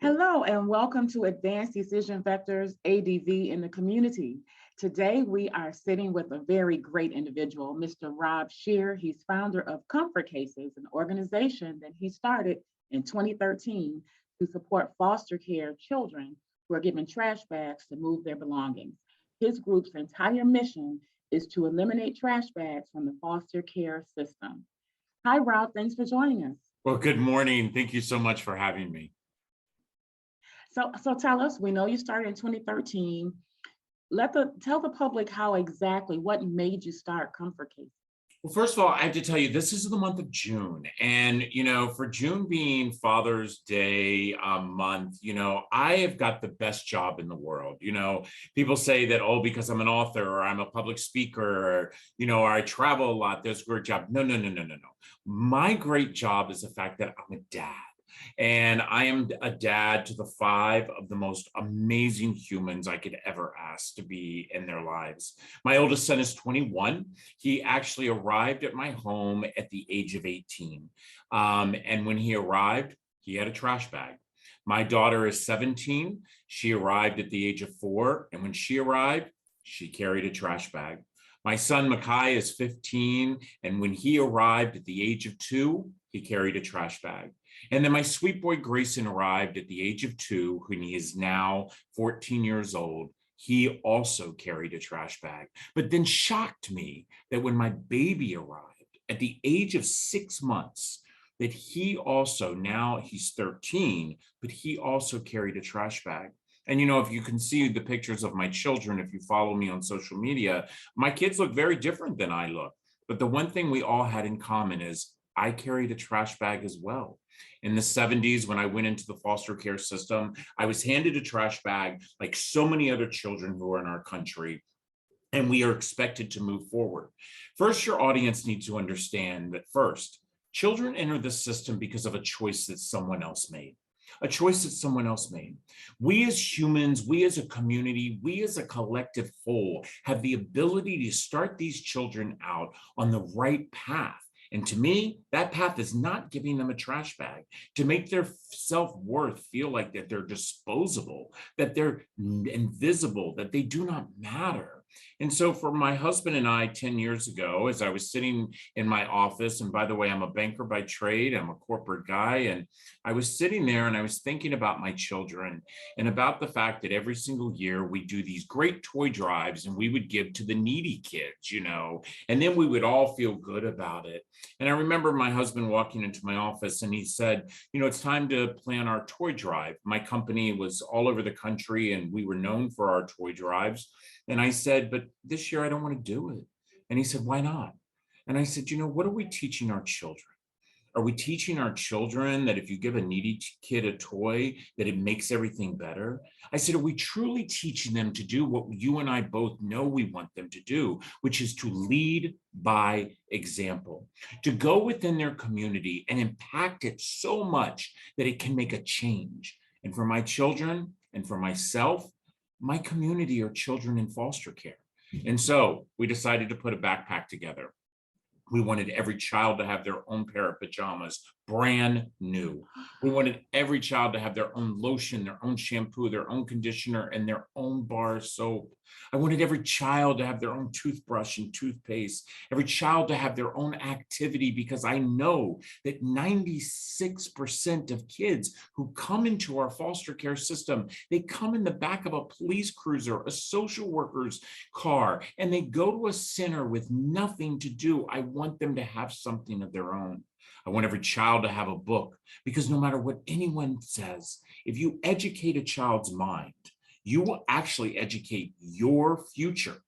Hello and welcome to Advanced Decision Vectors ADV in the community. Today we are sitting with a very great individual, Mr. Rob Scheer. He's founder of Comfort Cases, an organization that he started in 2013 to support foster care children who are given trash bags to move their belongings. His group's entire mission is to eliminate trash bags from the foster care system. Hi, Rob. Thanks for joining us. Well, good morning. Thank you so much for having me. So tell us, we know you started in 2013. Tell the public how exactly what made you start Comfort Case. Well, first of all, I have to tell you, this is the month of June. And, for June being Father's Day month, I have got the best job in the world. People say that, oh, because I'm an author or I'm a public speaker, or I travel a lot, there's a great job. No. My great job is the fact that I'm a dad. And I am a dad to the 5 of the most amazing humans I could ever ask to be in their lives. My oldest son is 21. He actually arrived at my home at the age of 18. And when he arrived, he had a trash bag. My daughter is 17. She arrived at the age of 4. And when she arrived, she carried a trash bag. My son, Makai, is 15. And when he arrived at the age of 2, he carried a trash bag. And then my sweet boy Grayson arrived at the age of 2, when he is now 14 years old. He also carried a trash bag, but then shocked me that when my baby arrived at the age of 6 months, that he also, now he's 13, but he also carried a trash bag. And if you can see the pictures of my children, if you follow me on social media, my kids look very different than I look. But the one thing we all had in common is I carried a trash bag as well. In the 70s, when I went into the foster care system, I was handed a trash bag like so many other children who are in our country, and we are expected to move forward. First, your audience needs to understand that first, children enter the system because of a choice that someone else made. A choice that someone else made. We as humans, we as a community, we as a collective whole have the ability to start these children out on the right path. And to me, that path is not giving them a trash bag to make their self-worth feel like that they're disposable, that they're invisible, that they do not matter. And so for my husband and I 10 years ago, as I was sitting in my office, and by the way, I'm a banker by trade, I'm a corporate guy, and I was sitting there and I was thinking about my children and about the fact that every single year we do these great toy drives and we would give to the needy kids, and then we would all feel good about it. And I remember my husband walking into my office and he said, it's time to plan our toy drive. My company was all over the country and we were known for our toy drives. And I said, but this year I don't want to do it. And he said, why not? And I said, what are we teaching our children? Are we teaching our children that if you give a needy kid a toy, that it makes everything better? I said, are we truly teaching them to do what you and I both know we want them to do, which is to lead by example, to go within their community and impact it so much that it can make a change? And for my children and for myself, my community are children in foster care. And so we decided to put a backpack together. We wanted every child to have their own pair of pajamas, brand new. We wanted every child to have their own lotion, their own shampoo, their own conditioner, and their own bar of soap. I wanted every child to have their own toothbrush and toothpaste, every child to have their own activity, because I know that 96% of kids who come into our foster care system, they come in the back of a police cruiser, a social worker's car, and they go to a center with nothing to do. I want them to have something of their own. I want every child to have a book, because no matter what anyone says, if you educate a child's mind, you will actually educate your future,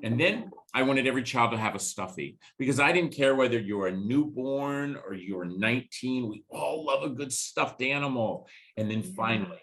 And then I wanted every child to have a stuffy, because I didn't care whether you're a newborn or you're 19, we all love a good stuffed animal. And then finally,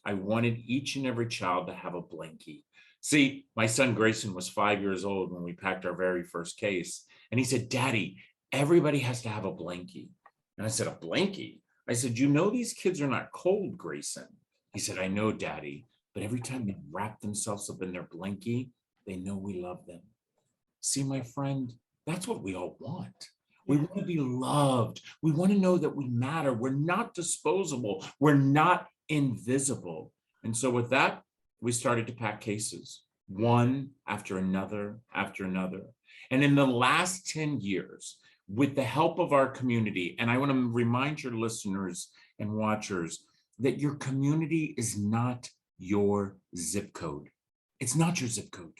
I wanted each and every child to have a blankie. See, my son Grayson was 5 years old when we packed our very first case. And he said, Daddy, everybody has to have a blankie. And I said, a blankie? I said, these kids are not cold, Grayson. He said, I know, Daddy, but every time they wrap themselves up in their blankie, they know we love them. See, my friend, that's what we all want. We Yeah. want to be loved. We want to know that we matter. We're not disposable. We're not invisible. And so with that, we started to pack cases, one after another, after another. And in the last 10 years, with the help of our community, and I want to remind your listeners and watchers that your community is not your zip code. It's not your zip code.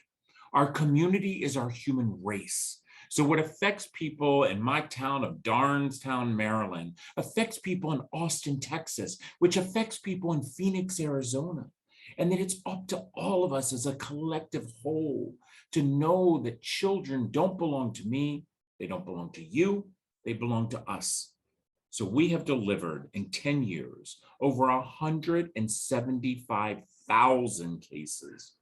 Our community is our human race. So what affects people in my town of Darnestown, Maryland, affects people in Austin, Texas, which affects people in Phoenix, Arizona. And that it's up to all of us as a collective whole to know that children don't belong to me, they don't belong to you, they belong to us. So we have delivered in 10 years over 175,000 cases.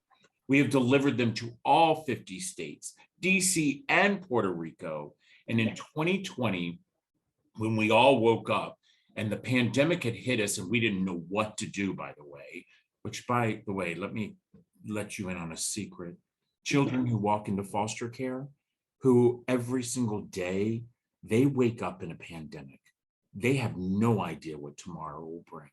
We have delivered them to all 50 states, DC and Puerto Rico. And in 2020, when we all woke up and the pandemic had hit us and we didn't know what to do, by the way, which by the way, let me let you in on a secret. Children who walk into foster care, who every single day, they wake up in a pandemic. They have no idea what tomorrow will bring.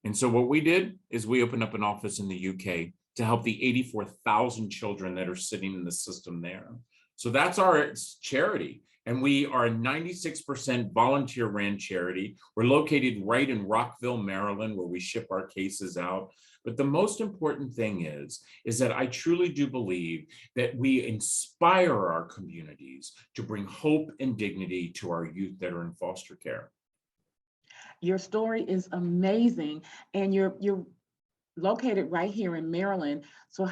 And so what we did is we opened up an office in the UK to help the 84,000 children that are sitting in the system there. So that's our charity. And we are a 96% volunteer ran charity. We're located right in Rockville, Maryland, where we ship our cases out. But the most important thing is that I truly do believe that we inspire our communities to bring hope and dignity to our youth that are in foster care. Your story is amazing, and you're located right here in Maryland. So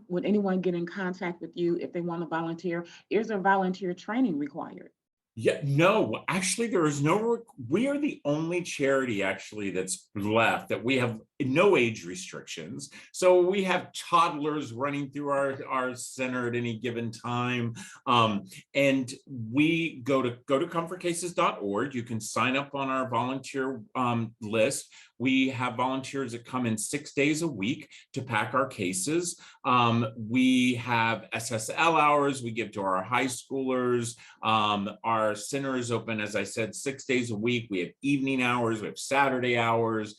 would anyone get in contact with you if they want to volunteer? Is there volunteer training required? Yeah, no, actually, there is no, we are the only charity actually that's left that we have no age restrictions. So we have toddlers running through our center at any given time. And we go to comfortcases.org. You can sign up on our volunteer list. We have volunteers that come in 6 days a week to pack our cases. We have SSL hours we give to our high schoolers. Our center is open, as I said, 6 days a week. We have evening hours, we have Saturday hours.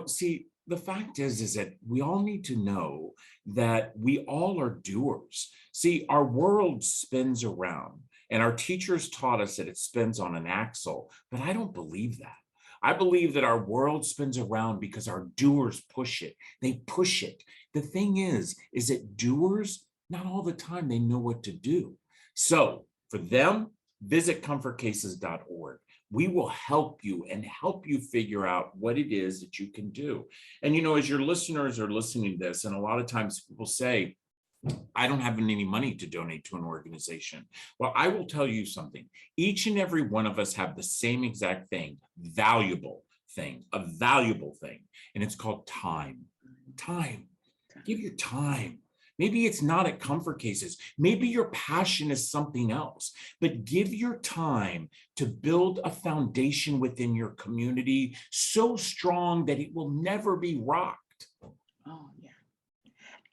See, the fact is that we all need to know that we all are doers. See, our world spins around, and our teachers taught us that it spins on an axle, but I don't believe that. I believe that our world spins around because our doers push it. They push it. The thing is that doers, not all the time they know what to do. So for them, visit comfortcases.org. We will help you and help you figure out what it is that you can do. And, as your listeners are listening to this, and a lot of times people say, I don't have any money to donate to an organization. Well, I will tell you something. Each and every one of us have the same exact thing, a valuable thing. And it's called time. Time. Give your time. Maybe it's not at Comfort Cases. Maybe your passion is something else, but give your time to build a foundation within your community so strong that it will never be rocked. Oh, yeah.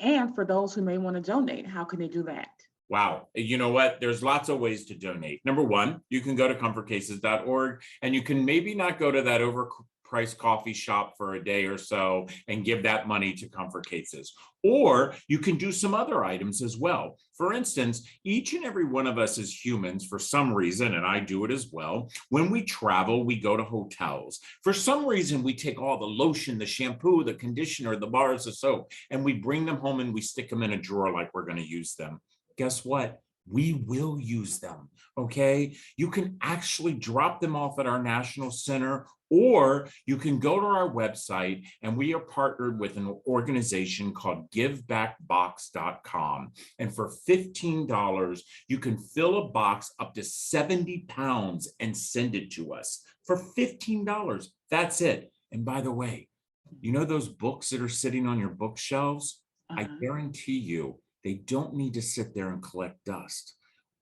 And for those who may want to donate, how can they do that? Wow. You know what? There's lots of ways to donate. Number one, you can go to comfortcases.org, and you can maybe not go to that overpriced coffee shop for a day or so and give that money to Comfort Cases. Or you can do some other items as well. For instance, each and every one of us as humans, for some reason, and I do it as well, when we travel, we go to hotels. For some reason, we take all the lotion, the shampoo, the conditioner, the bars of soap, and we bring them home and we stick them in a drawer like we're going to use them. Guess what? We will use them, okay? You can actually drop them off at our national center, or you can go to our website, and we are partnered with an organization called givebackbox.com. And for $15, you can fill a box up to 70 pounds and send it to us for $15. That's it. And by the way, those books that are sitting on your bookshelves? I guarantee you, they don't need to sit there and collect dust.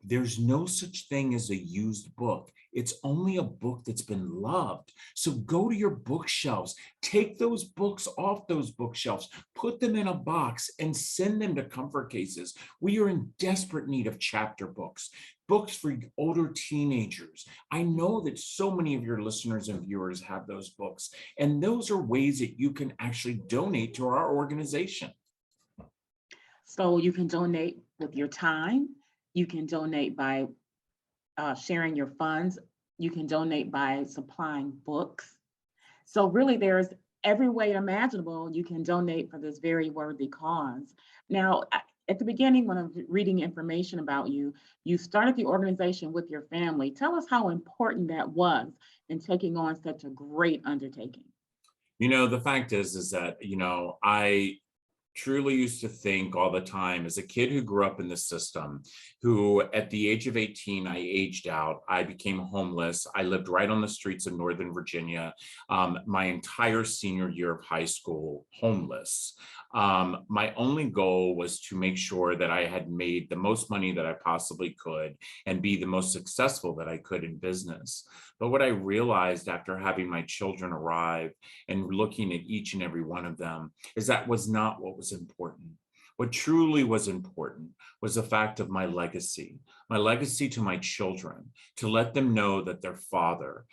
There's no such thing as a used book. It's only a book that's been loved. So go to your bookshelves, take those books off those bookshelves, put them in a box and send them to Comfort Cases. We are in desperate need of chapter books. books for older teenagers. I know that so many of your listeners and viewers have those books, and those are ways that you can actually donate to our organization. So you can donate with your time. You can donate by sharing your funds. You can donate by supplying books. So really there's every way imaginable you can donate for this very worthy cause. Now, at the beginning, when I was reading information about you, you started the organization with your family. Tell us how important that was in taking on such a great undertaking. The fact is that, I truly used to think all the time as a kid who grew up in the system, who at the age of 18, I aged out. I became homeless. I lived right on the streets of Northern Virginia, my entire senior year of high school, homeless. My only goal was to make sure that I had made the most money that I possibly could and be the most successful that I could in business. But what I realized after having my children arrive and looking at each and every one of them is that was not what was important. What truly was important was the fact of my legacy to my children, to let them know that their father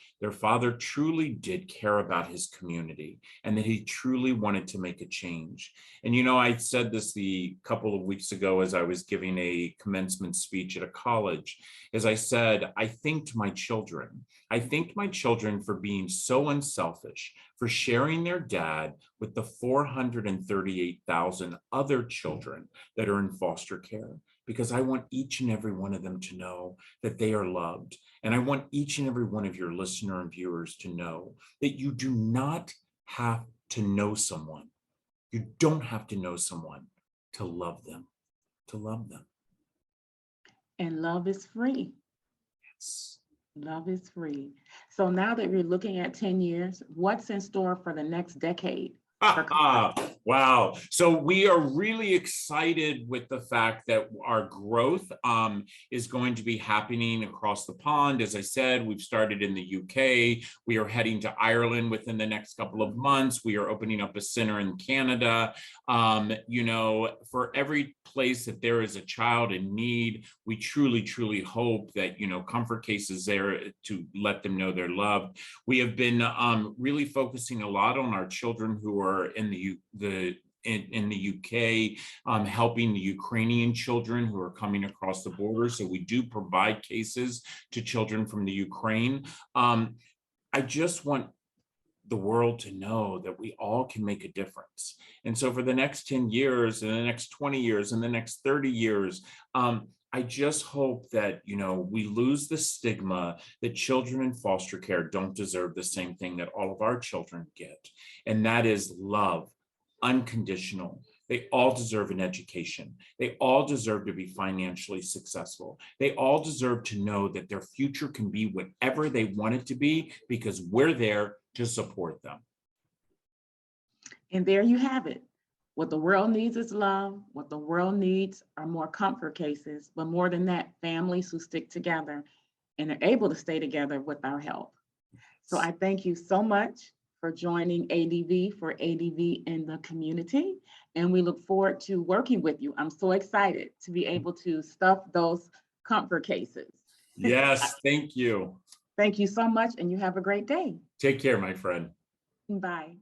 truly did care about his community and that he truly wanted to make a change. And, I said this the couple of weeks ago as I was giving a commencement speech at a college, as I said, I thanked my children. I thanked my children for being so unselfish, for sharing their dad with the 438,000 other children that are in foster care, because I want each and every one of them to know that they are loved. And I want each and every one of your listener and viewers to know that you do not have to know someone. You don't have to know someone to love them, to love them. And love is free. Yes. Love is free. So now that we're looking at 10 years, what's in store for the next decade? Wow. So we are really excited with the fact that our growth is going to be happening across the pond. As I said, we've started in the UK. We are heading to Ireland within the next couple of months. We are opening up a center in Canada. For every place that there is a child in need, we truly, truly hope that, Comfort Case is there to let them know they're loved. We have been really focusing a lot on our children who are in the UK, helping the Ukrainian children who are coming across the border. So we do provide cases to children from the Ukraine. I just want the world to know that we all can make a difference. And so for the next 10 years and the next 20 years and the next 30 years, I just hope that, we lose the stigma that children in foster care don't deserve the same thing that all of our children get. And that is love, unconditional. They all deserve an education. They all deserve to be financially successful. They all deserve to know that their future can be whatever they want it to be, because we're there to support them. And there you have it. What the world needs is love. What the world needs are more comfort cases, but more than that, families who stick together and are able to stay together with our help. So I thank you so much for joining ADV for ADV in the community. And we look forward to working with you. I'm so excited to be able to stuff those comfort cases. Yes, thank you. Thank you so much, and you have a great day. Take care, my friend. Bye.